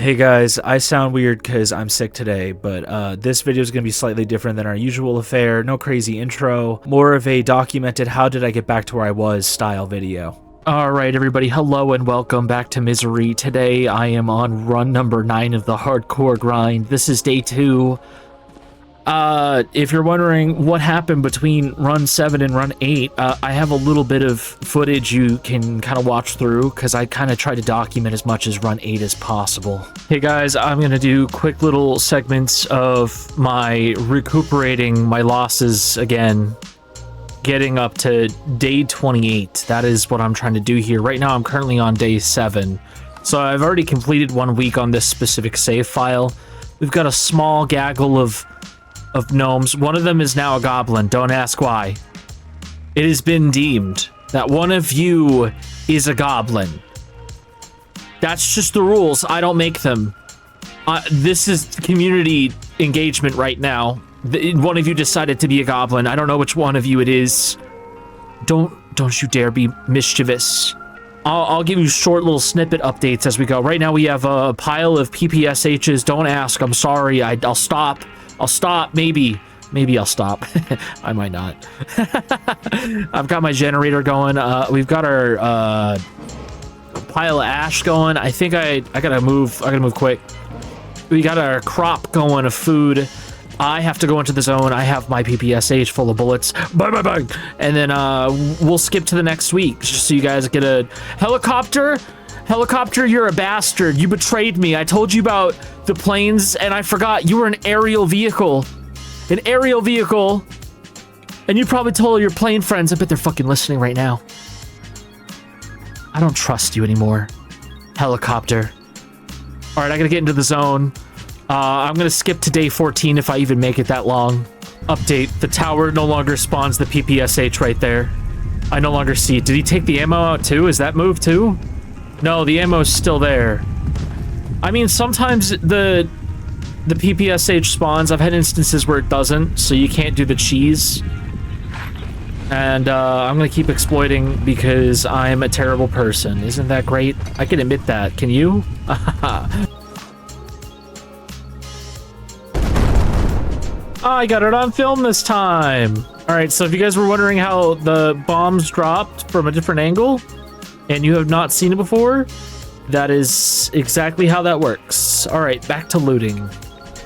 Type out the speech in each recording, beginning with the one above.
Hey guys, I sound weird because I'm sick today, but this video is going to be slightly different than our usual affair. No crazy intro, more of a documented how did I get back to where I was style video. Alright everybody, hello and welcome back to Misery. Today I am on run number 9 of the hardcore grind. This is day 2. If you're wondering what happened between run 7 and run 8, I have a little bit of footage you can kind of watch through because I kind of try to document as much as run 8 as possible. Hey guys, I'm going to do quick little segments of my recuperating my losses again, getting up to day 28. That is what I'm trying to do here. Right now I'm currently on day 7. So I've already completed 1 week on this specific save file. We've got a small gaggle of gnomes. One of them is now a goblin. Don't ask why. It has been deemed that one of you is a goblin. That's just the rules. I don't make them. This is community engagement right now. One of you decided to be a goblin. I don't know which one of you it is. Don't you dare be mischievous. I'll give you short little snippet updates as we go. Right now we have a pile of PPSHs. Don't ask. I'm sorry. I'll stop. I'll stop, maybe I'll stop. I might not. I've got my generator going. We've got our pile of ash going. I think I gotta move quick. We got our crop going of food. I have to go into the zone. I have my PPSH full of bullets. Bang, bang, bang. And then we'll skip to the next week just so you guys get a helicopter. Helicopter, you're a bastard. You betrayed me. I told you about the planes, and I forgot you were an aerial vehicle. An aerial vehicle. And you probably told your plane friends. I bet they're fucking listening right now. I don't trust you anymore. Helicopter. All right, I gotta get into the zone. I'm gonna skip to day 14 if I even make it that long. Update. The tower no longer spawns the PPSH right there. I no longer see it. Did he take the ammo out too? Is that moved too? No, the ammo's still there. I mean, sometimes the PPSH spawns. I've had instances where it doesn't, so you can't do the cheese. And I'm gonna keep exploiting because I'm a terrible person. Isn't that great? I can admit that. Can you? I got it on film this time. All right, so if you guys were wondering how the bombs dropped from a different angle, and you have not seen it before, that is exactly how that works. All right, back to looting.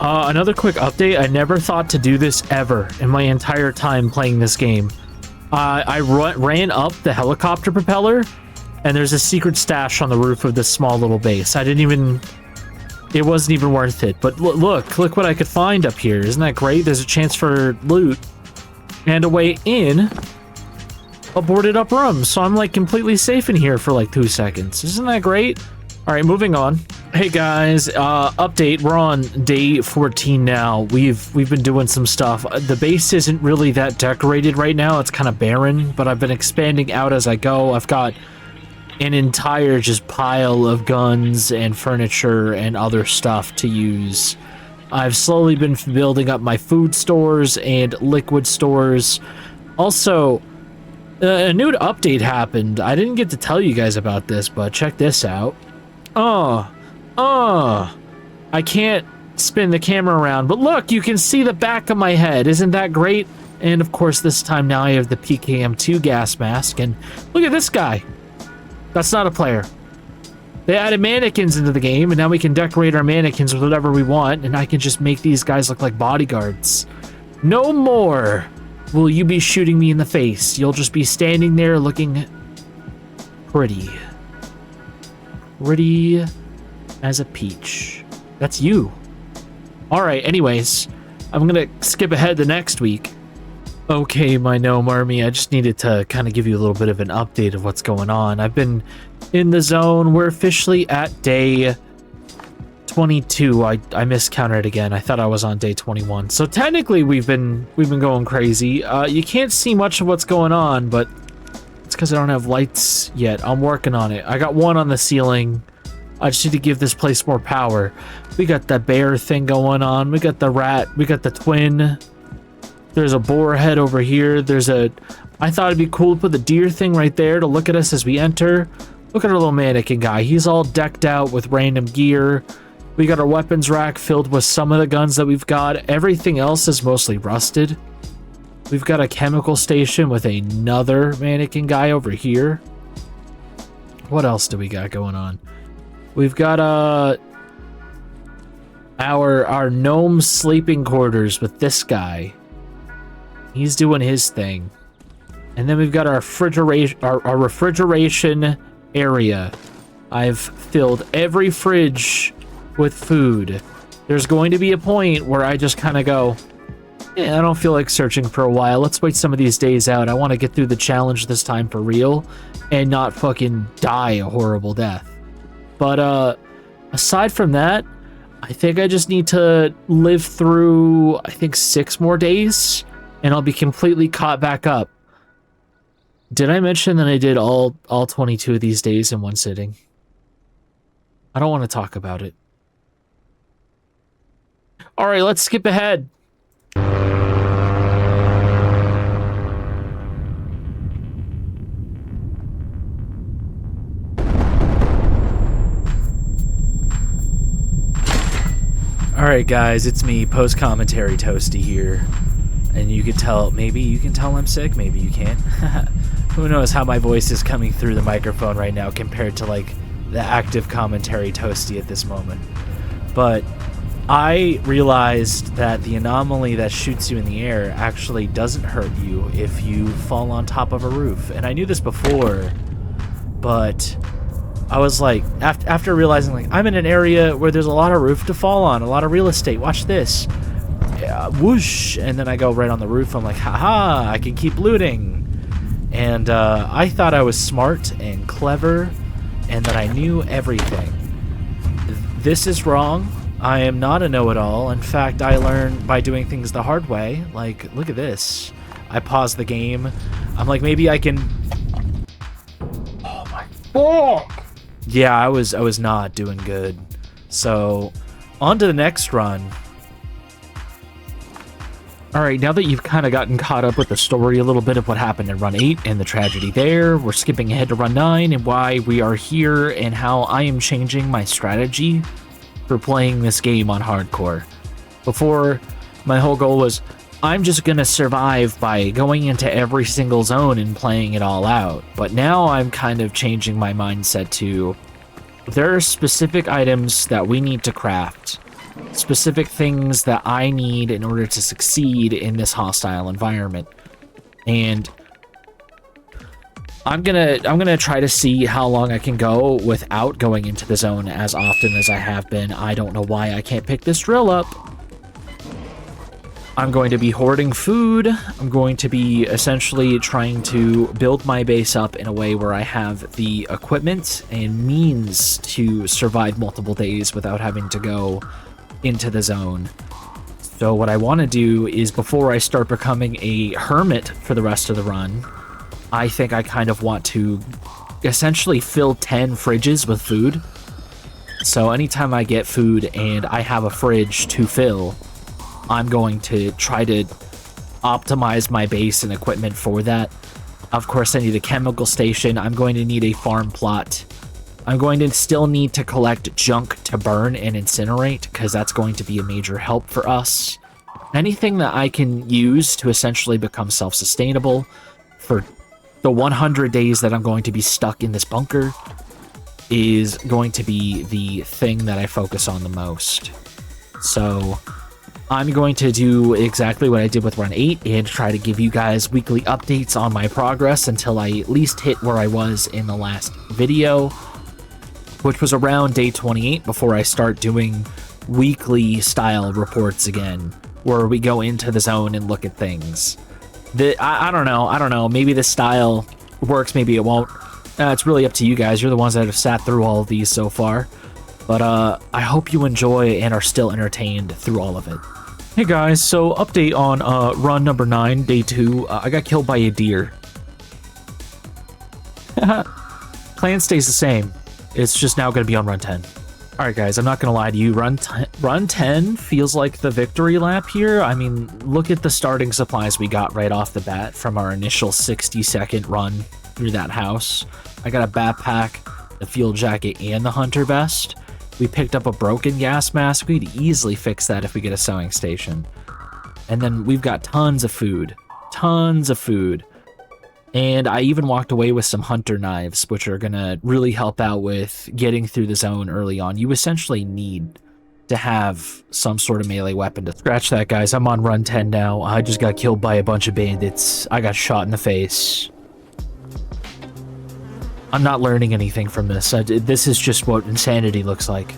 Another quick update. I never thought to do this ever in my entire time playing this game. I ran up the helicopter propeller, and there's a secret stash on the roof of this small little base. It wasn't even worth it. But look what I could find up here. Isn't that great? There's a chance for loot and a way in a boarded up room, so I'm like completely safe in here for like 2 seconds. Isn't that great? All right, moving on. Hey guys, update. We're on day 14 now. We've been doing some stuff. The base isn't really that decorated right now. It's kind of barren, but I've been expanding out as I go. I've got an entire just pile of guns and furniture and other stuff to use. I've slowly been building up my food stores and liquid stores. Also, a new update happened. I didn't get to tell you guys about this, but check this out. I can't spin the camera around, but look, you can see the back of my head. Isn't that great? And of course, this time now I have the PKM2 gas mask, and look at this guy. That's not a player. They added mannequins into the game, and now we can decorate our mannequins with whatever we want, and I can just make these guys look like bodyguards. No more will you be shooting me in the face. You'll just be standing there looking pretty. Pretty as a peach. That's you. Alright, anyways, I'm gonna skip ahead to next week. Okay, my gnome army, I just needed to kind of give you a little bit of an update of what's going on. I've been in the zone. We're officially at day 22. I miscounted again. I thought I was on day 21. So technically we've been going crazy. You can't see much of what's going on, but it's because I don't have lights yet. I'm working on it. I got one on the ceiling. I just need to give this place more power. We got the bear thing going on. We got the rat. We got the twin. There's a boar head over here. I thought it'd be cool to put the deer thing right there to look at us as we enter. Look at our little mannequin guy. He's all decked out with random gear. We got our weapons rack filled with some of the guns that we've got. Everything else is mostly rusted. We've got a chemical station with another mannequin guy over here. What else do we got going on? We've got our gnome sleeping quarters with this guy. He's doing his thing. And then we've got our refrigeration area. I've filled every fridge with food. There's going to be a point where I just kind of go, yeah, I don't feel like searching for a while. Let's wait some of these days out. I want to get through the challenge this time for real and not fucking die a horrible death. But aside from that, I think I just need to live through, I think, 6 more days, and I'll be completely caught back up. Did I mention that I did all 22 of these days in one sitting? I don't want to talk about it. All right, let's skip ahead. Alright guys, it's me, post-commentary Toasty here. And you can tell, maybe you can tell I'm sick, maybe you can't. Who knows how my voice is coming through the microphone right now compared to like the active commentary Toasty at this moment. But I realized that the anomaly that shoots you in the air actually doesn't hurt you if you fall on top of a roof. And I knew this before, but I was like, after realizing, like, I'm in an area where there's a lot of roof to fall on, a lot of real estate. Watch this. Yeah, whoosh. And then I go right on the roof. I'm like, haha, I can keep looting. And I thought I was smart and clever and that I knew everything. This is wrong. I am not a know-it-all. In fact, I learn by doing things the hard way. Like, look at this. I pause the game. I'm like, maybe I can... Oh my fuck! Yeah, I was not doing good. So, on to the next run. Alright, now that you've kind of gotten caught up with the story a little bit of what happened in Run 8 and the tragedy there, we're skipping ahead to Run 9 and why we are here and how I am changing my strategy for playing this game on hardcore. Before, my whole goal was, I'm just gonna survive by going into every single zone and playing it all out. But now I'm kind of changing my mindset to, there are specific items that we need to craft, specific things that I need in order to succeed in this hostile environment. And I'm gonna try to see how long I can go without going into the zone as often as I have been. I don't know why I can't pick this drill up. I'm going to be hoarding food. I'm going to be essentially trying to build my base up in a way where I have the equipment and means to survive multiple days without having to go into the zone. So what I want to do is, before I start becoming a hermit for the rest of the run, I think I kind of want to essentially fill 10 fridges with food. So anytime I get food and I have a fridge to fill, I'm going to try to optimize my base and equipment for that. Of course, I need a chemical station. I'm going to need a farm plot. I'm going to still need to collect junk to burn and incinerate, because that's going to be a major help for us. Anything that I can use to essentially become self-sustainable for the 100 days that I'm going to be stuck in this bunker is going to be the thing that I focus on the most. So I'm going to do exactly what I did with Run 8 and try to give you guys weekly updates on my progress until I at least hit where I was in the last video, which was around day 28, before I start doing weekly style reports again, where we go into the zone and look at things. I don't know, maybe this style works, maybe it won't. It's really up to you guys. You're the ones that have sat through all of these so far. But I hope you enjoy and are still entertained through all of it. Hey guys, so update on run number 9, day 2. I got killed by a deer. Plan stays the same. It's just now going to be on run 10. Alright guys, I'm not going to lie to you. Run 10 feels like the victory lap here. I mean, look at the starting supplies we got right off the bat from our initial 60-second run through that house. I got a backpack, the field jacket, and the hunter vest. We picked up a broken gas mask. We could easily fix that if we get a sewing station. And then we've got tons of food. Tons of food. And I even walked away with some hunter knives, which are gonna really help out with getting through the zone early on. You essentially need to have some sort of melee weapon to scratch that, guys. I'm on run 10 now. I just got killed by a bunch of bandits. I got shot in the face. I'm not learning anything from this. This is just what insanity looks like.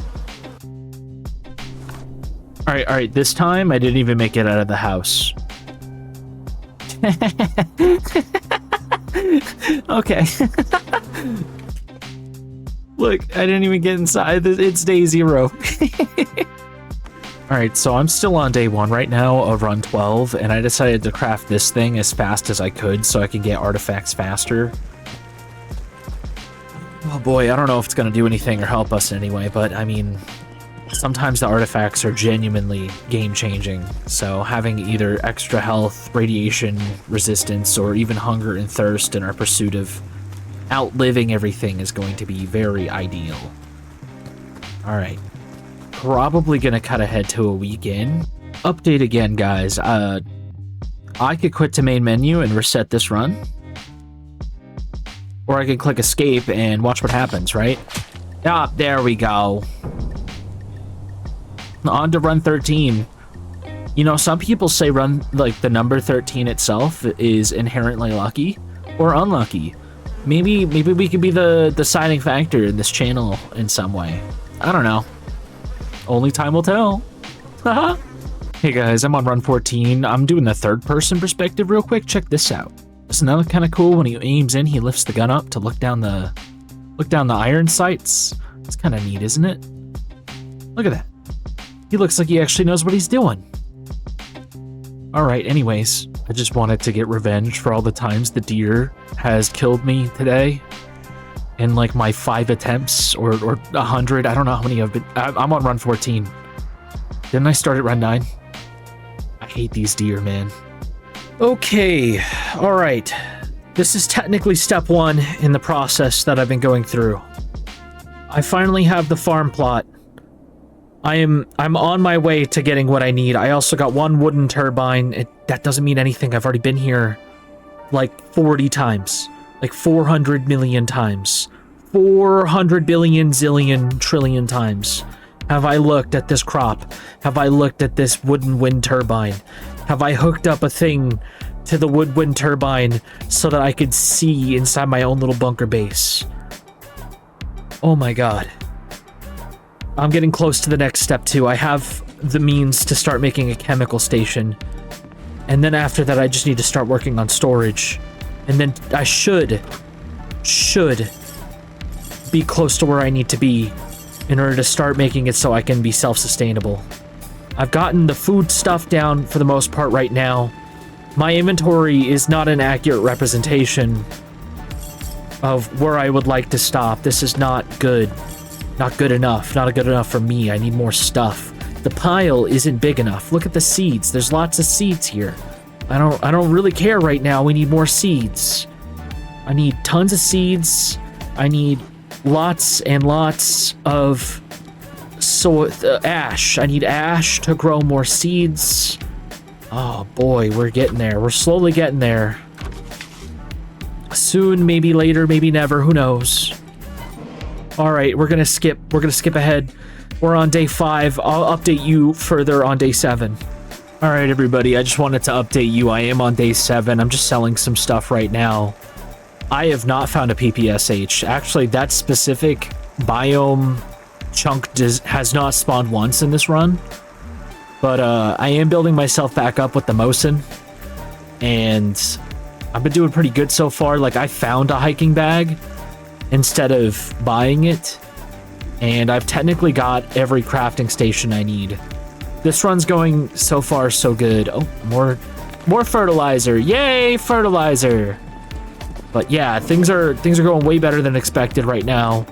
All right, this time I didn't even make it out of the house. Okay. Look, I didn't even get inside. It's day 0. All right, so I'm still on day 1 right now of run 12, and I decided to craft this thing as fast as I could so I can get artifacts faster. Oh boy, I don't know if it's going to do anything or help us in any way, but I mean, sometimes the artifacts are genuinely game-changing, so having either extra health, radiation resistance, or even hunger and thirst in our pursuit of outliving everything is going to be very ideal. Alright, probably going to cut ahead to a week in. Update again, guys. I could quit to main menu and reset this run. Or I can click escape and watch what happens, right? Ah, there we go. On to run 13. You know, some people say run, like, the number 13 itself is inherently lucky or unlucky. Maybe we could be the deciding factor in this channel in some way. I don't know. Only time will tell. Haha. Hey guys, I'm on run 14. I'm doing the third person perspective real quick. Check this out. Isn't that kind of cool? When he aims in, he lifts the gun up to look down the iron sights. It's kind of neat, isn't it? Look at that. He looks like he actually knows what he's doing. Alright, anyways, I just wanted to get revenge for all the times the deer has killed me today. In like my 5 attempts, or 100, I don't know how many I've been. I'm on run 14. Didn't I start at run 9? I hate these deer, man. Okay, alright. This is technically step 1 in the process that I've been going through. I finally have the farm plot. I'm on my way to getting what I need. I also got 1 wooden turbine. That doesn't mean anything. I've already been here like 40 times. Like 400 million times. 400 billion zillion trillion times. Have I looked at this crop? Have I looked at this wooden wind turbine? Have I hooked up a thing to the woodwind turbine so that I could see inside my own little bunker base? Oh my god. I'm getting close to the next step too. I have the means to start making a chemical station. And then after that, I just need to start working on storage. And then I should be close to where I need to be in order to start making it so I can be self-sustainable. I've gotten the food stuff down for the most part right now. My inventory is not an accurate representation of where I would like to stop. This is not good. Not good enough. Not good enough for me. I need more stuff. The pile isn't big enough. Look at the seeds. There's lots of seeds here. I don't really care right now. We need more seeds. I need tons of seeds. I need lots and lots of ash. I need ash to grow more seeds. Oh boy, we're getting there. We're slowly getting there. Soon, maybe later, maybe never. Who knows? All right, we're gonna skip ahead. We're on day 5. I'll update you further on day 7. All right, everybody, I just wanted to update you. I am on day 7. I'm just selling some stuff right now. I have not found a PPSH. Actually, that specific biome chunk has not spawned once in this run. But I am building myself back up with the Mosin. And I've been doing pretty good so far. Like, I found a hiking bag instead of buying it. And I've technically got every crafting station I need. This run's going so far so good. Oh, more fertilizer. Yay, fertilizer. But yeah, things are going way better than expected right now.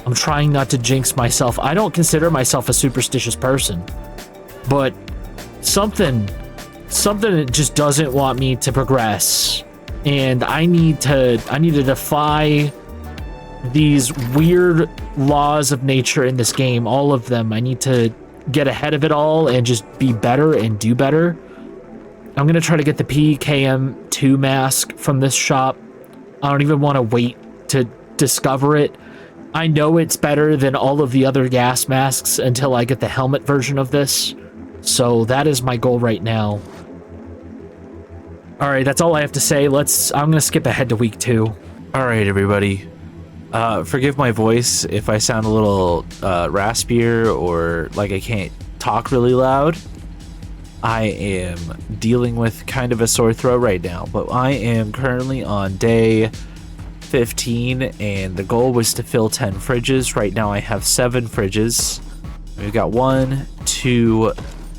I'm trying not to jinx myself. I don't consider myself a superstitious person, but something just doesn't want me to progress, and I need to defy these weird laws of nature in this game, all of them. I need to get ahead of it all and just be better and do better. I'm gonna try to get the PKM2 mask from this shop. I don't even want to wait to discover it. I know it's better than all of the other gas masks until I get the helmet version of this. So that is my goal right now. All right, that's all I have to say. I'm gonna skip ahead to week 2. All right, everybody. Forgive my voice if I sound a little raspier or like I can't talk really loud. I am dealing with kind of a sore throat right now, but I am currently on day 15 and the goal was to fill 10 fridges. Right now I have 7 fridges. We've got 1, 2,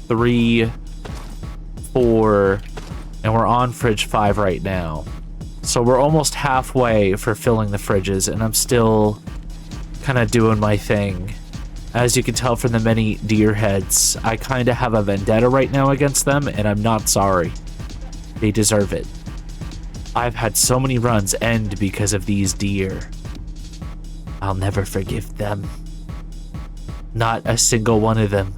3, 4, and we're on fridge 5 right now. So we're almost halfway for filling the fridges, and I'm still kind of doing my thing. As you can tell from the many deer heads, I kind of have a vendetta right now against them, and I'm not sorry. They deserve it. I've had so many runs end because of these deer. I'll never forgive them. Not a single one of them.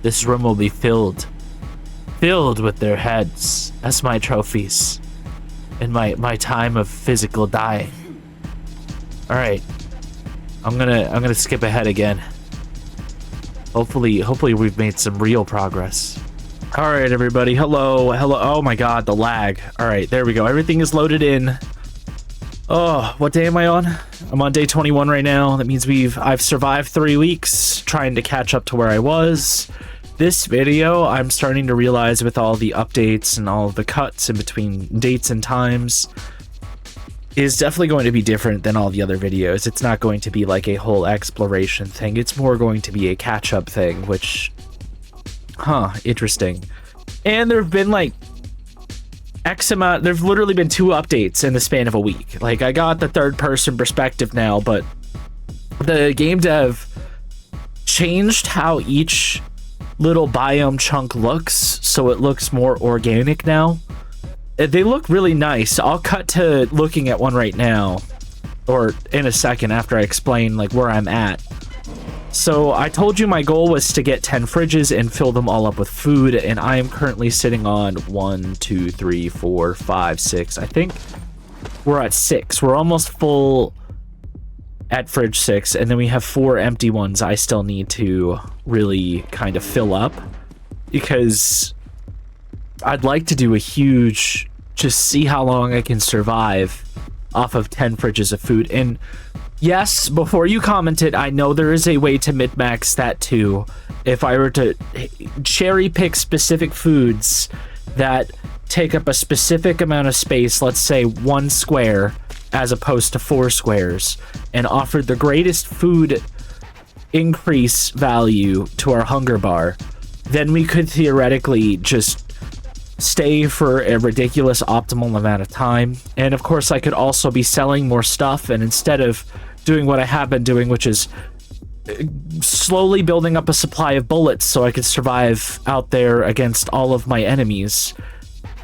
This room will be filled with their heads as my trophies in my time of physical dying. All right. I'm gonna skip ahead again. Hopefully we've made some real progress. All right, everybody. Hello. Oh my God, the lag. All right, there we go. Everything is loaded in. Oh, what day am I on? I'm on day 21 right now. That means I've survived 3 weeks trying to catch up to where I was. This video, I'm starting to realize with all the updates and all of the cuts in between dates and times, is definitely going to be different than all the other videos. It's not going to be like a whole exploration thing. It's more going to be a catch-up thing, which, interesting. And there have been like X amount, there've literally been 2 updates in the span of a week. Like, I got the third-person perspective now, but the game dev changed how each little biome chunk looks, so it looks more organic now. They look really nice. I'll cut to looking at one right now, or in a second after I explain like where I'm at. So I told you my goal was to get 10 fridges and fill them all up with food, and I am currently sitting on 1, 2, 3, 4, 5, 6. I think we're at 6. We're almost full at fridge 6, and then we have 4 empty ones I still need to really kind of fill up, because I'd like to do a huge, just see how long I can survive off of 10 fridges of food. And yes, before you commented, I know there is a way to min-max that too. If I were to cherry pick specific foods that take up a specific amount of space, let's say 1 square as opposed to 4 squares, and offered the greatest food increase value to our hunger bar, then we could theoretically just stay for a ridiculous optimal amount of time. And of course I could also be selling more stuff, and instead of doing what I have been doing, which is slowly building up a supply of bullets so I could survive out there against all of my enemies,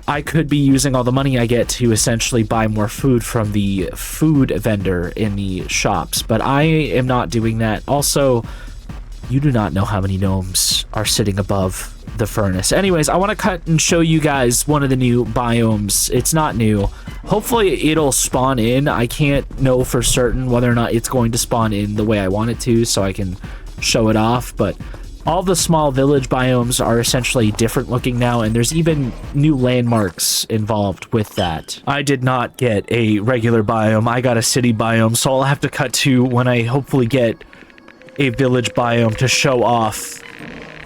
I could be using all the money I get to essentially buy more food from the food vendor in the shops. But I am not doing that. Also, you do not know how many gnomes are sitting above the furnace. Anyways, I want to cut and show you guys one of the new biomes. It's not new. Hopefully it'll spawn in. I can't know for certain whether or not it's going to spawn in the way I want it to, so I can show it off, but all the small village biomes are essentially different looking now, and there's even new landmarks involved with that. I did not get a regular biome. I got a city biome, so I'll have to cut to when I hopefully get a village biome to show off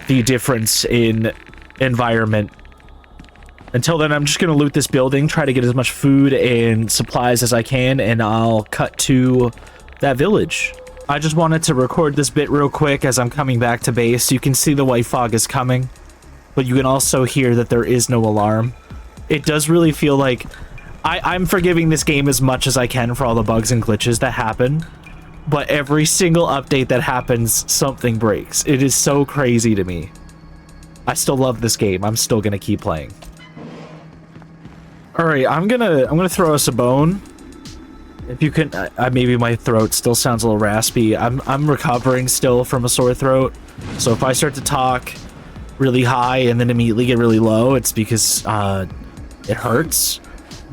the difference in environment. Until then, I'm just going to loot this building, try to get as much food and supplies as I can, and I'll cut to that village. I just wanted to record this bit real quick as I'm coming back to base. You can see the white fog is coming, but you can also hear that there is no alarm. It does really feel like I'm forgiving this game as much as I can for all the bugs and glitches that happen, but every single update that happens, something breaks. It is so crazy to me. I still love this game. I'm still gonna keep playing. All right, I'm gonna throw us a bone If you can, maybe my throat still sounds a little raspy. I'm recovering still from a sore throat. So if I start to talk really high and then immediately get really low, it's because it hurts.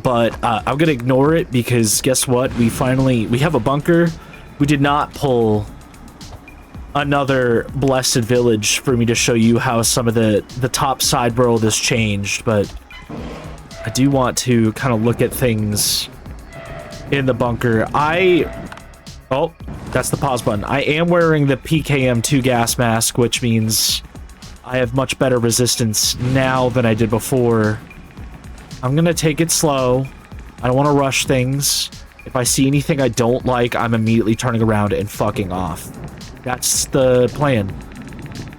But I'm gonna ignore it because guess what? We have a bunker. We did not pull another blessed village for me to show you how some of the top side world has changed, but I do want to kind of look at things in the bunker. Oh, that's the pause button. I am wearing the PKM2 gas mask, which means I have much better resistance now than I did before. I'm gonna take it slow. I don't want to rush things. If I see anything I don't like, I'm immediately turning around and fucking off. That's the plan.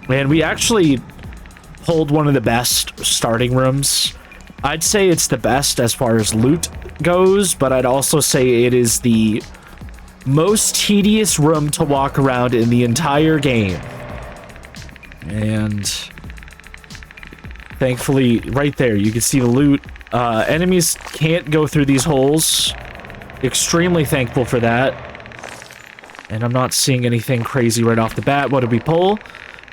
And we actually pulled one of the best starting rooms. I'd say it's the best as far as loot goes, but I'd also say it is the most tedious room to walk around in the entire game. And thankfully, right there, you can see the loot. Enemies can't go through these holes. Extremely thankful for that. And I'm not seeing anything crazy right off the bat. What did we pull?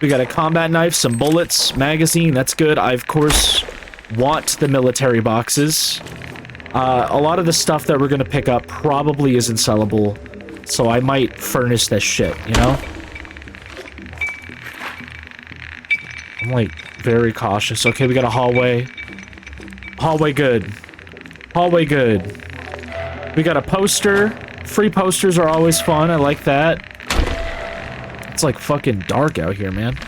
We got a combat knife, some bullets, magazine. That's good. I, of course, want the military boxes. A lot of the stuff that we're going to pick up probably isn't sellable. So I might furnish this shit, you know? I'm, like, very cautious. Okay, we got a hallway. Hallway good. Hallway good. We got a poster. Free posters are always fun. I like that. It's like fucking dark out here, man.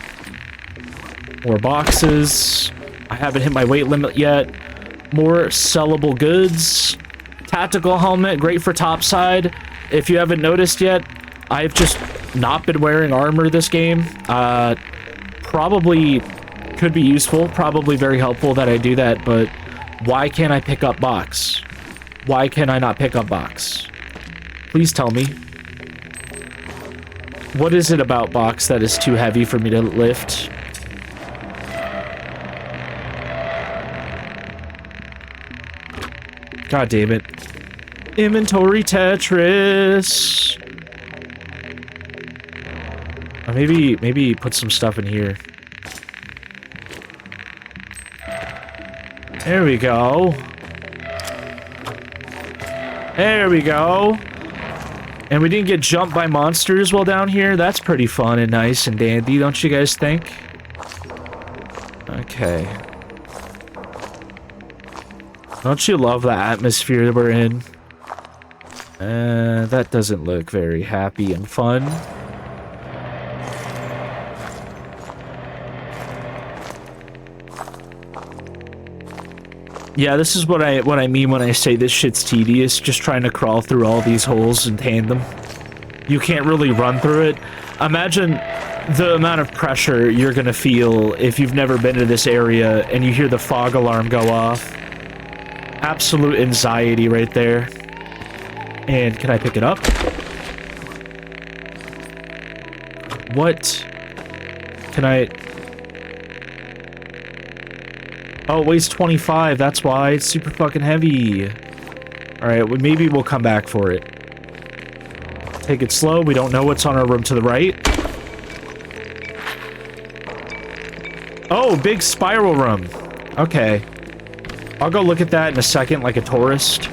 More boxes. I haven't hit my weight limit yet. More sellable goods. Tactical helmet, great for topside. If you haven't noticed yet, I've just not been wearing armor this game. Probably could be useful. Probably very helpful that I do that, but why can't I pick up box? Why can I not pick up box? Please tell me. What is it about box that is too heavy for me to lift? God damn it. Inventory Tetris. Or maybe put some stuff in here. There we go. There we go. And we didn't get jumped by monsters while down here. That's pretty fun and nice and dandy, don't you guys think? Okay. Don't you love the atmosphere that we're in? That doesn't look very happy and fun. Yeah, this is what I mean when I say this shit's tedious, just trying to crawl through all these holes in tandem. You can't really run through it. Imagine the amount of pressure you're gonna feel if you've never been to this area and you hear the fog alarm go off. Absolute anxiety right there. And can I pick it up? What? Can I... Oh, it weighs 25, that's why. It's super fucking heavy. Alright, well, maybe we'll come back for it. Take it slow, we don't know what's on our room to the right. Oh, big spiral room. Okay. I'll go look at that in a second like a tourist.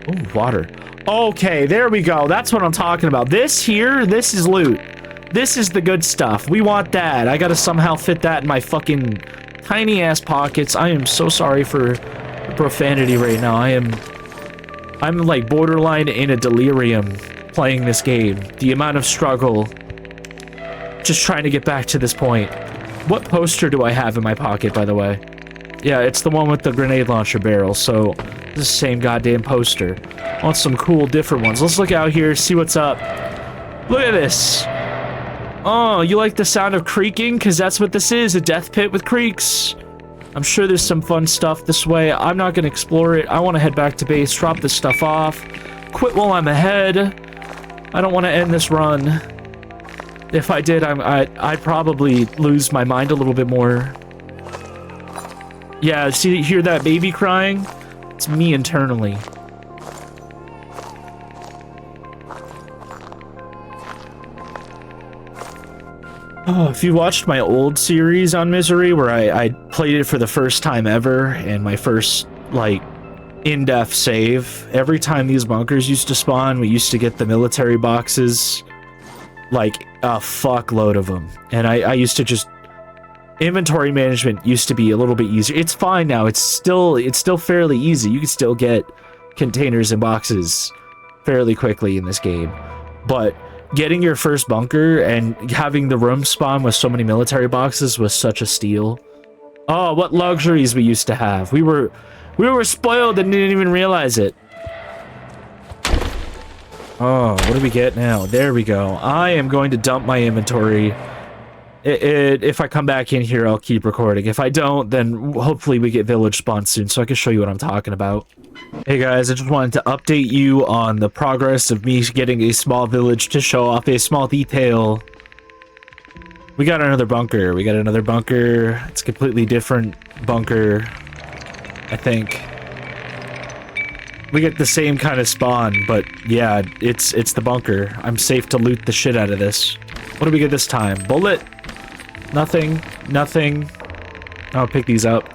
Oh, water. Okay, there we go. That's what I'm talking about. This here, this is loot. This is the good stuff. We want that. I gotta somehow fit that in my fucking tiny ass pockets. I am so sorry for profanity right now. I'm like borderline in a delirium playing this game. The amount of struggle just trying to get back to this point. What poster do I have in my pocket, by the way? Yeah, it's the one with the grenade launcher barrel, so this is the same goddamn poster. I want some cool different ones. Let's look out here, see what's up. Look at this. Oh, you like the sound of creaking? Because that's what this is, a death pit with creaks. I'm sure there's some fun stuff this way. I'm not going to explore it. I want to head back to base, drop this stuff off, quit while I'm ahead. I don't want to end this run. If I did, I'd probably lose my mind a little bit more. Yeah, see, hear that baby crying? It's me internally. Oh, if you watched my old series on Misery, where I played it for the first time ever, and my first, like, in-depth save, every time these bunkers used to spawn, we used to get the military boxes, like, a fuckload of them. And I used to just... Inventory management used to be a little bit easier. It's fine now. It's still fairly easy. You can still get containers and boxes fairly quickly in this game. But getting your first bunker and having the room spawn with so many military boxes was such a steal. Oh, what luxuries we used to have. We were spoiled and didn't even realize it. Oh, what do we get now? There we go. I am going to dump my inventory. If I come back in here, I'll keep recording. If I don't, then hopefully we get village spawn soon so I can show you what I'm talking about. Hey guys, I just wanted to update you on the progress of me getting a small village to show off a small detail. We got another bunker. It's a completely different bunker, I think. We get the same kind of spawn, but yeah, it's the bunker. I'm safe to loot the shit out of this. What do we get this time? Bullet? Nothing. I'll pick these up.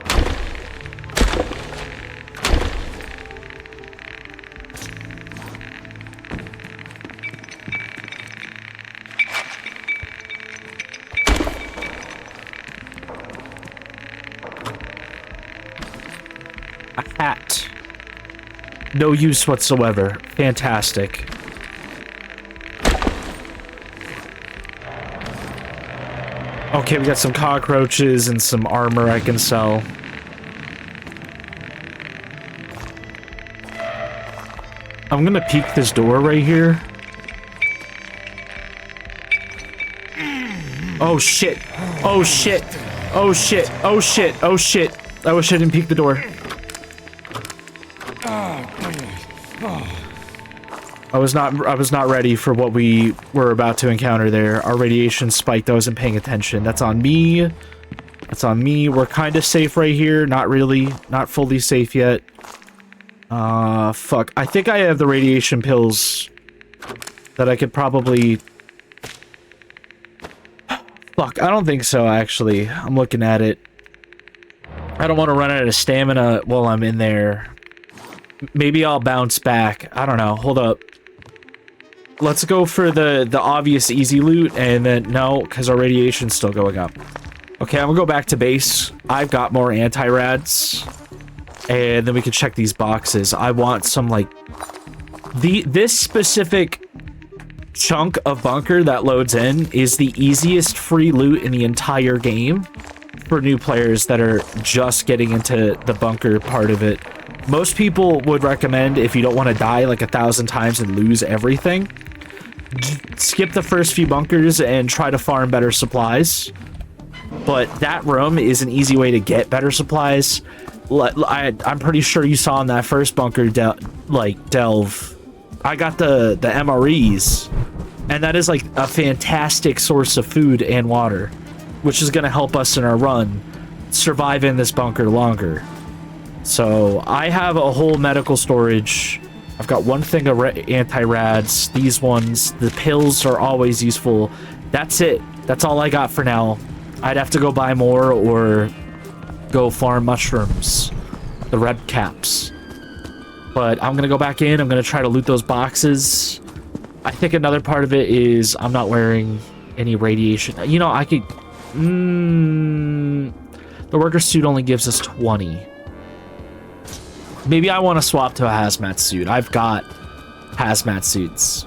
A hat. No use whatsoever. Fantastic. Okay, we got some cockroaches and some armor I can sell. I'm gonna peek this door right here. Oh shit. Oh shit. Oh shit. Oh shit. Oh shit. I wish I didn't peek the door. I was not ready for what we were about to encounter there. Our radiation spiked. I wasn't paying attention. That's on me. That's on me. We're kind of safe right here. Not really. Not fully safe yet. Fuck. I think I have the radiation pills that I could probably... Fuck, I don't think so, actually. I'm looking at it. I don't want to run out of stamina while I'm in there. Maybe I'll bounce back. I don't know. Hold up. Let's go for the obvious easy loot, and then no, because our radiation's still going up. Okay, I'm gonna go back to base. I've got more anti-rads, and then we can check these boxes. I want some, like, this specific chunk of bunker that loads in is the easiest free loot in the entire game for new players that are just getting into the bunker part of it. Most people would recommend, if you don't want to die like 1,000 times and lose everything, skip the first few bunkers and try to farm better supplies. But that room is an easy way to get better supplies. I'm pretty sure you saw in that first bunker delve, I got the MREs, and that is like a fantastic source of food and water, which is going to help us in our run survive in this bunker longer. So I have a whole medical storage. I've got one thing of anti-rads. These ones, the pills are always useful. That's it. That's all I got for now. I'd have to go buy more or go farm mushrooms, the red caps. But I'm gonna go back in. I'm gonna try to loot those boxes. I think another part of it is I'm not wearing any radiation. You know, I could... the worker suit only gives us 20. Maybe I want to swap to a hazmat suit. I've got hazmat suits.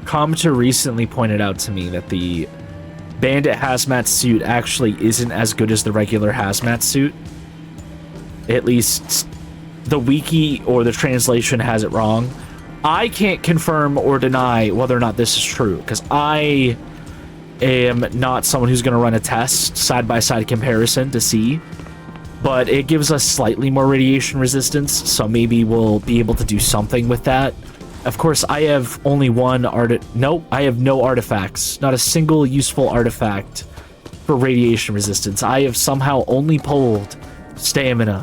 Commenter recently pointed out to me that the bandit hazmat suit actually isn't as good as the regular hazmat suit. At least the wiki or the translation has it wrong. I can't confirm or deny whether or not this is true, because I am not someone who's going to run a test side-by-side comparison to see, but it gives us slightly more radiation resistance, so maybe we'll be able to do something with that. Of course, I have only one I have no artifacts, not a single useful artifact for radiation resistance. I have somehow only pulled stamina,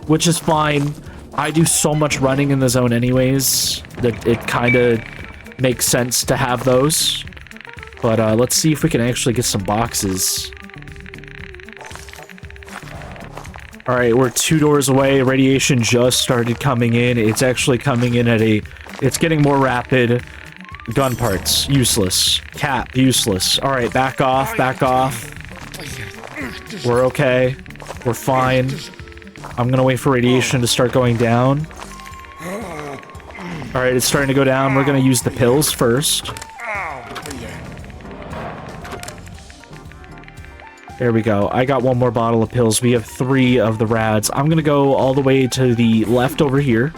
which is fine. I do so much running in the zone anyways that it kind of makes sense to have those. But let's see if we can actually get some boxes. All right, we're 2 doors away. Radiation just started coming in. It's actually coming in at a... It's getting more rapid. Gun parts, useless. Cap, useless. All right, back off, back off. We're okay. We're fine. I'm gonna wait for radiation to start going down. All right, it's starting to go down. We're gonna use the pills first. There we go. I got 1 more bottle of pills. We have 3 of the rads. I'm gonna go all the way to the left over here.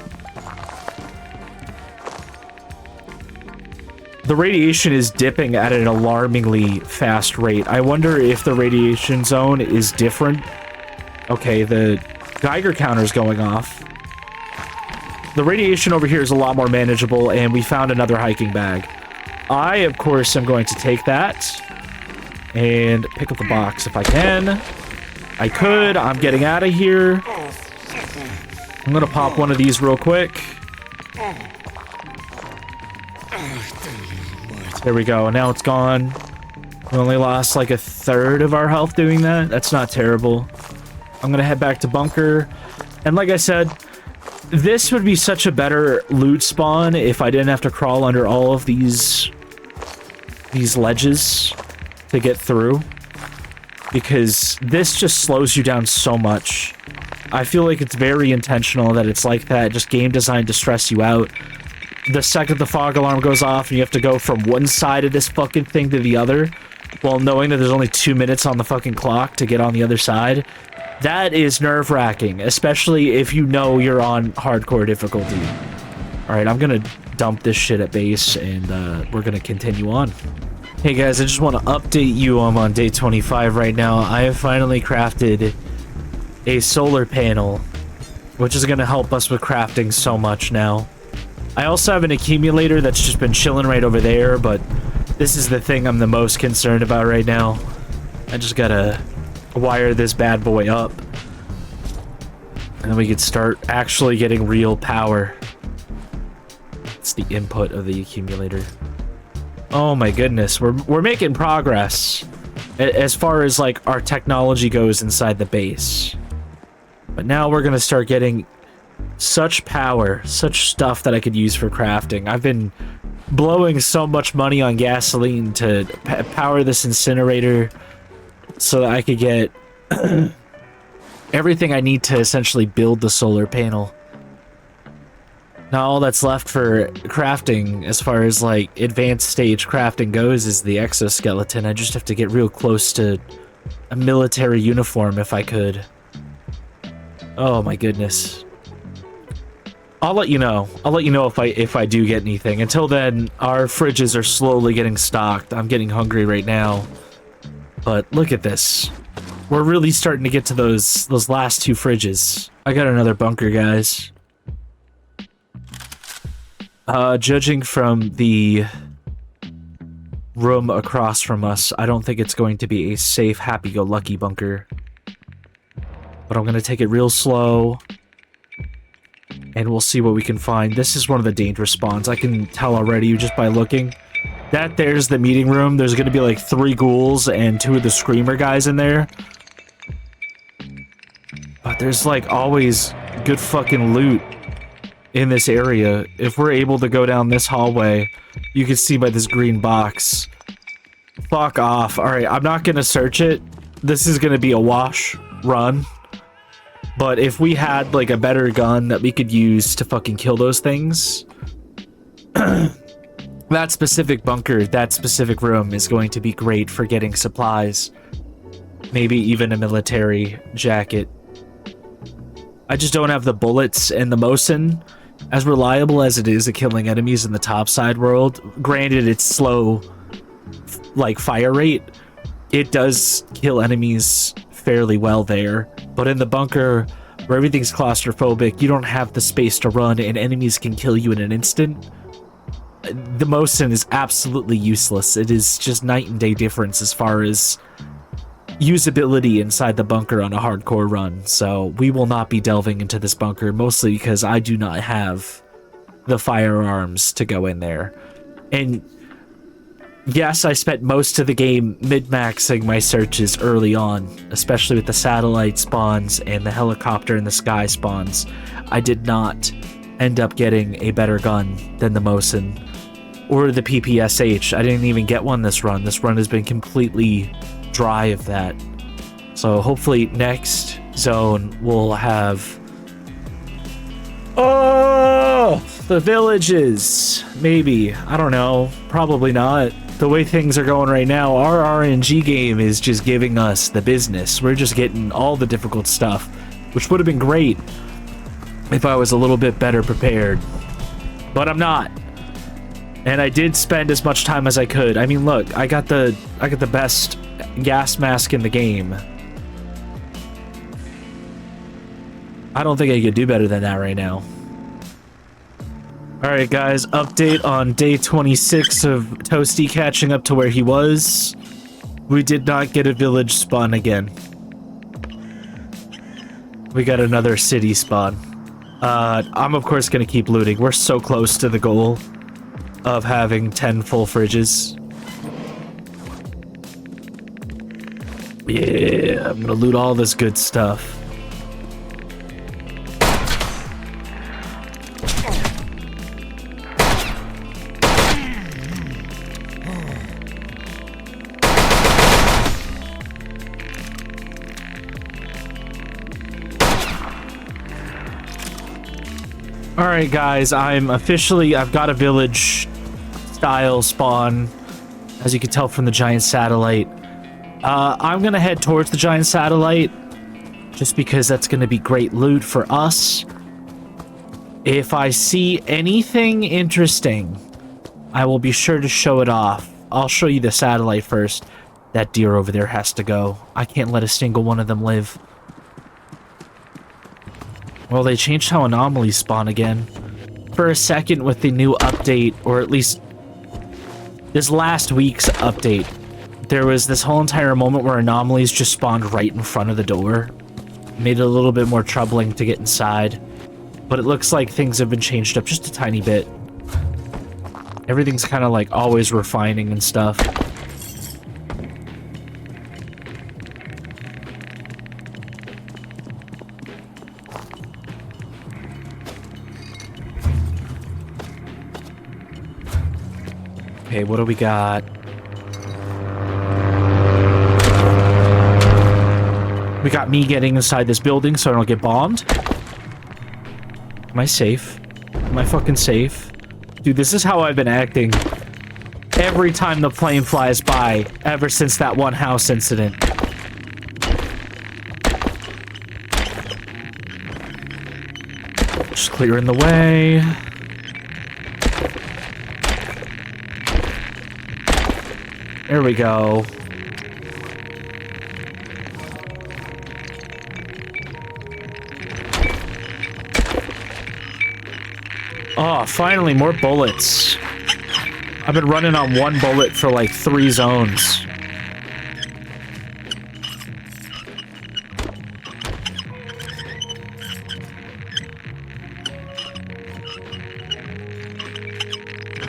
The radiation is dipping at an alarmingly fast rate. I wonder if the radiation zone is different. Okay, the Geiger counter is going off. The radiation over here is a lot more manageable, and we found another hiking bag. I, of course, am going to take that and pick up the box if I can. I could. I'm getting out of here. I'm gonna pop one of these real quick. There we go. Now it's gone. We only lost like 1/3 of our health doing that. That's not terrible. I'm gonna head back to bunker. And like I said, this would be such a better loot spawn if I didn't have to crawl under all of these ledges to get through, because this just slows you down so much. I feel like it's very intentional that it's like that, just game designed to stress you out. The second the fog alarm goes off and you have to go from one side of this fucking thing to the other, while knowing that there's only 2 minutes on the fucking clock to get on the other side, that is nerve-wracking, especially if you know you're on hardcore difficulty. Alright, I'm gonna dump this shit at base, and we're gonna continue on. Hey guys, I just want to update you. I'm on day 25 right now. I have finally crafted a solar panel, which is going to help us with crafting so much now. I also have an accumulator that's just been chilling right over there, but this is the thing I'm the most concerned about right now. I just gotta wire this bad boy up, and then we can start actually getting real power. It's the input of the accumulator. Oh my goodness, we're making progress as far as like our technology goes inside the base. But now we're gonna start getting such power, such stuff that I could use for crafting. I've been blowing so much money on gasoline to power this incinerator so that I could get everything I need to essentially build the solar panel. Now all that's left for crafting, as far as like advanced stage crafting goes, is the exoskeleton. I just have to get real close to a military uniform if I could. Oh my goodness. I'll let you know. I'll let you know if I do get anything. Until then, our fridges are slowly getting stocked. I'm getting hungry right now. But look at this. We're really starting to get to those last 2 fridges. I got another bunker, guys. Judging from the room across from us, I don't think it's going to be a safe, happy-go-lucky bunker. But I'm gonna take it real slow, and we'll see what we can find. This is one of the dangerous spawns. I can tell already just by looking. There's the meeting room. There's gonna be like 3 ghouls and 2 of the screamer guys in there. But there's like always good fucking loot in this area. If we're able to go down this hallway, you can see by this green box. Fuck off. Alright, I'm not gonna search it. This is gonna be a wash run. But if we had like a better gun that we could use to fucking kill those things, that specific bunker, that specific room is going to be great for getting supplies. Maybe even a military jacket. I just don't have the bullets and the Mosin. As reliable as it is at killing enemies in the topside world, granted it's slow, like fire rate, it does kill enemies fairly well there. But in the bunker, where everything's claustrophobic, you don't have the space to run and enemies can kill you in an instant. The Mosin is absolutely useless. It is just night and day difference as far as usability inside the bunker on a hardcore run, so we will not be delving into this bunker, mostly because I do not have the firearms to go in there. And yes, I spent most of the game mid-maxing my searches early on, especially with the satellite spawns and the helicopter in the sky spawns. I did not end up getting a better gun than the Mosin or the PPSH. I didn't even get one this run. This run has been completely dry of that. So hopefully next zone we'll have... Oh! The villages! Maybe. I don't know. Probably not. The way things are going right now, our RNG game is just giving us the business. We're just getting all the difficult stuff, which would have been great if I was a little bit better prepared. But I'm not. And I did spend as much time as I could. I mean, look, I got the best gas mask in the game. I don't think I could do better than that right now. Alright guys, update on day 26 of Toasty catching up to where he was. We did not get a village spawn again. We got another city spawn. I'm of course gonna keep looting. We're so close to the goal of having 10 full fridges. Yeah, I'm gonna loot all this good stuff. Alright guys, I've got a village style spawn, as you can tell from the giant satellite. I'm gonna head towards the giant satellite, just because that's gonna be great loot for us. If I see anything interesting, I will be sure to show it off. I'll show you the satellite first. That deer over there has to go. I can't let a single one of them live. Well, they changed how anomalies spawn again. For a second with the new update, or at least this last week's update, there was this whole entire moment where anomalies just spawned right in front of the door. Made it a little bit more troubling to get inside. But it looks like things have been changed up just a tiny bit. Everything's kind of like always refining and stuff. Okay, what do we got? We got me getting inside this building so I don't get bombed. Am I safe? Am I fucking safe? Dude, this is how I've been acting every time the plane flies by, ever since that one house incident. Just clearing the way. There we go. Oh, finally, more bullets. I've been running on one bullet for like 3 zones.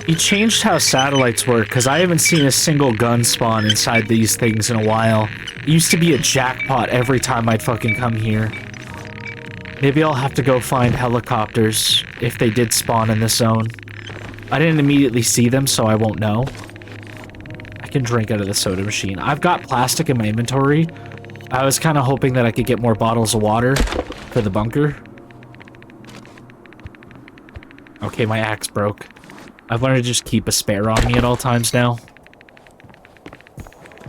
He changed how satellites work, because I haven't seen a single gun spawn inside these things in a while. It used to be a jackpot every time I'd fucking come here. Maybe I'll have to go find helicopters if they did spawn in this zone. I didn't immediately see them, so I won't know. I can drink out of the soda machine. I've got plastic in my inventory. I was kind of hoping that I could get more bottles of water for the bunker. Okay, my axe broke. I've learned to just keep a spare on me at all times now.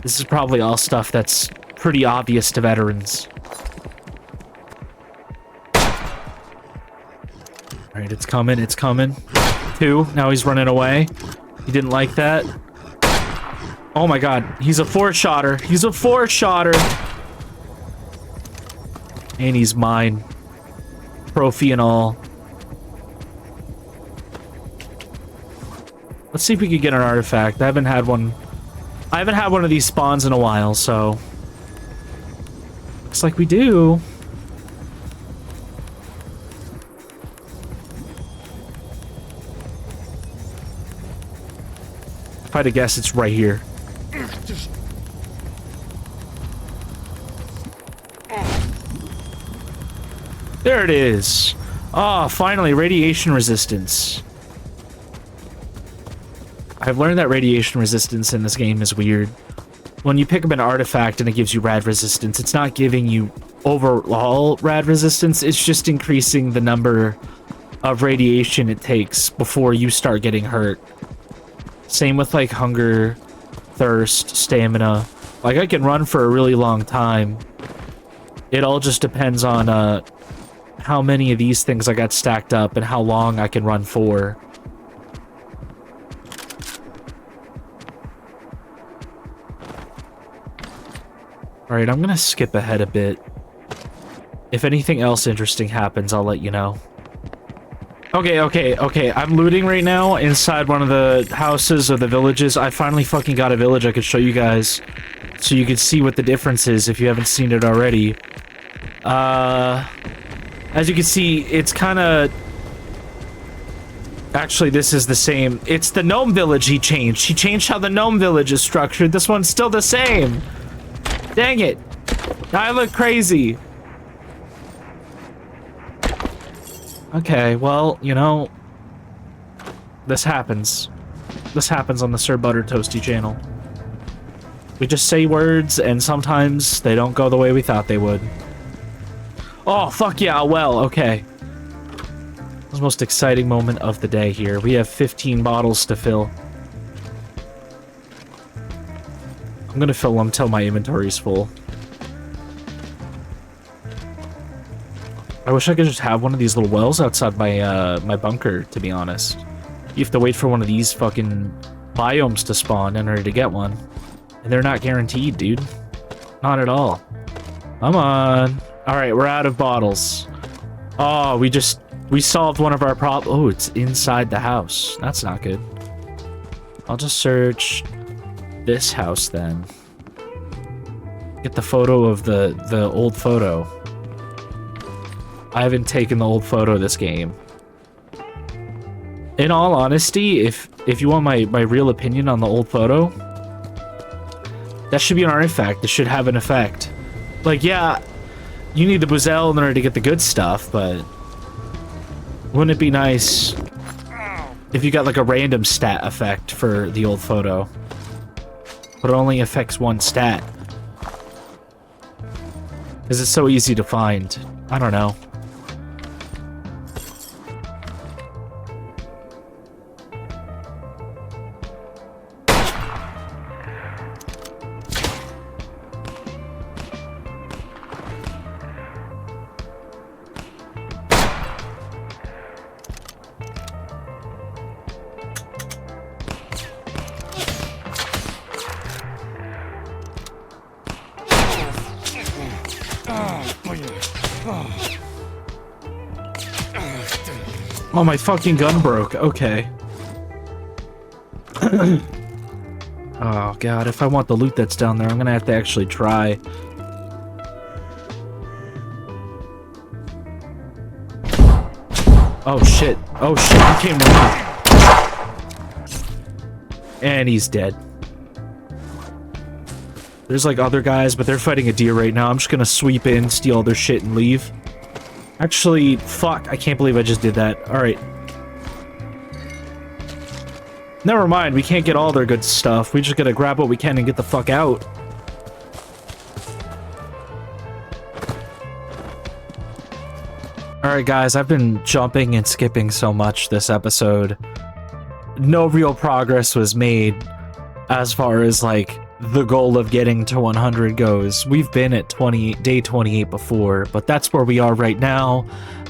This is probably all stuff that's pretty obvious to veterans. Alright, it's coming, it's coming. 2, now he's running away. He didn't like that. Oh my god, he's a 4-shotter. He's a 4-shotter. And he's mine. Trophy and all. Let's see if we can get an artifact. I haven't had one of these spawns in a while, so Looks like we do. If I had to guess, it's right here. There it is. Ah, finally, radiation resistance. I've learned that radiation resistance in this game is weird. When you pick up an artifact and it gives you rad resistance, it's not giving you overall rad resistance, it's just increasing the number of radiation it takes before you start getting hurt. Same with like hunger, thirst, stamina. Like I can run for a really long time. It all just depends on how many of these things I got stacked up and how long I can run for. Alright, I'm gonna skip ahead a bit. If anything else interesting happens, I'll let you know. Okay. I'm looting right now inside one of the houses or the villages. I finally fucking got a village I could show you guys, so you can see what the difference is if you haven't seen it already. As you can see, it's kind of... Actually, this is the same. It's the gnome village he changed. He changed how the gnome village is structured. This one's still the same. Dang it. I look crazy. Okay, well, you know, this happens. This happens on the Sir Butter Toasty channel. We just say words, and sometimes they don't go the way we thought they would. Oh, fuck yeah, well, okay. This is the most exciting moment of the day here. We have 15 bottles to fill. I'm gonna fill them till my inventory's full. I wish I could just have one of these little wells outside my my bunker, to be honest. You have to wait for one of these fucking biomes to spawn in order to get one. And they're not guaranteed, dude. Not at all. Come on. Alright, we're out of bottles. Oh, we solved one of our problems. Oh, it's inside the house. That's not good. I'll just search this house then. Get the photo of the old photo. I haven't taken the old photo of this game. In all honesty, if you want my real opinion on the old photo, that should be an artifact. This should have an effect. Like, yeah, you need the Buzel in order to get the good stuff, but wouldn't it be nice if you got like a random stat effect for the old photo, but it only affects one stat? Because it's so easy to find. I don't know. Oh, my fucking gun broke. Okay. Oh, God. If I want the loot that's down there, I'm gonna have to actually try. Oh, shit. Oh, shit. He came to me. And he's dead. There's, like, other guys, but they're fighting a deer right now. I'm just gonna sweep in, steal all their shit, and leave. Actually, fuck, I can't believe I just did that. Alright. Never mind, we can't get all their good stuff. We just gotta grab what we can and get the fuck out. Alright guys, I've been jumping and skipping so much this episode. No real progress was made as far as, like, the goal of getting to 100 goes. We've been at day 28 before, but that's where we are right now.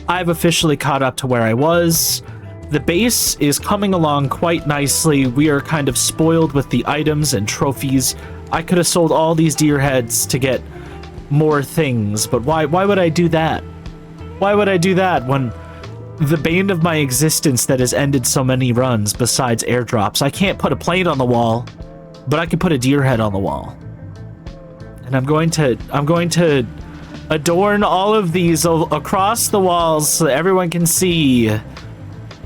I've officially caught up to where I was. The base is coming along quite nicely. We are kind of spoiled with the items and trophies. I could have sold all these deer heads to get more things, but why would I do that? Why would I do that when the bane of my existence that has ended so many runs besides airdrops? I can't put a plane on the wall, but I can put a deer head on the wall. And I'm going to Adorn all of these across the walls so that everyone can see.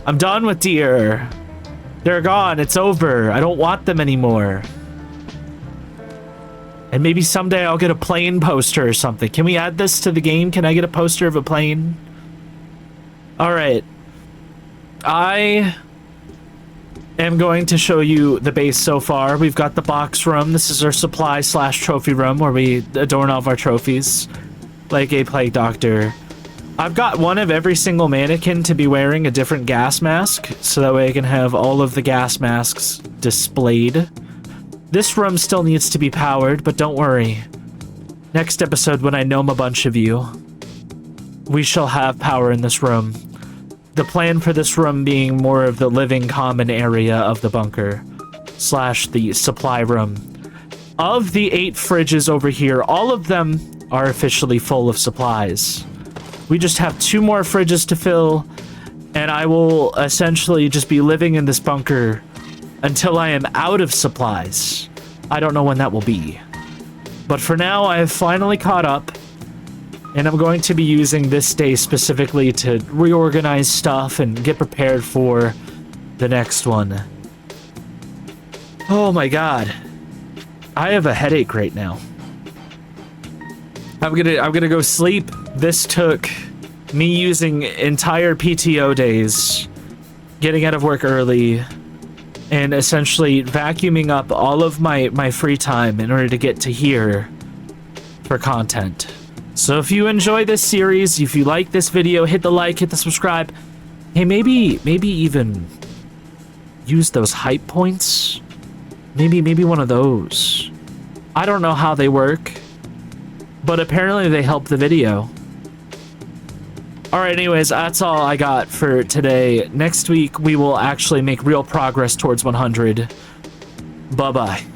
I'm done with deer. They're gone. It's over. I don't want them anymore. And maybe someday I'll get a plane poster or something. Can we add this to the game? Can I get a poster of a plane? All right. I am going to show you the base so far. We've got the box room. This is our supply / trophy room where we adorn all of our trophies like a plague doctor. I've got one of every single mannequin to be wearing a different gas mask, so that way I can have all of the gas masks displayed. This room still needs to be powered, but don't worry. Next episode, when I gnome a bunch of you, we shall have power in this room. The plan for this room being more of the living common area of the bunker / the supply room. Of the 8 fridges over here, all of them are officially full of supplies. We just have 2 more fridges to fill, and I will essentially just be living in this bunker until I am out of supplies. I don't know when that will be. But for now, I have finally caught up, and I'm going to be using this day specifically to reorganize stuff and get prepared for the next one. Oh my god. I have a headache right now. I'm gonna go sleep. This took me using entire PTO days, getting out of work early, and essentially vacuuming up all of my free time in order to get to here for content. So if you enjoy this series, if you like this video, hit the like, hit the subscribe. Hey, maybe even use those hype points. Maybe one of those. I don't know how they work, but apparently they help the video. Alright, anyways, that's all I got for today. Next week, we will actually make real progress towards 100. Bye-bye.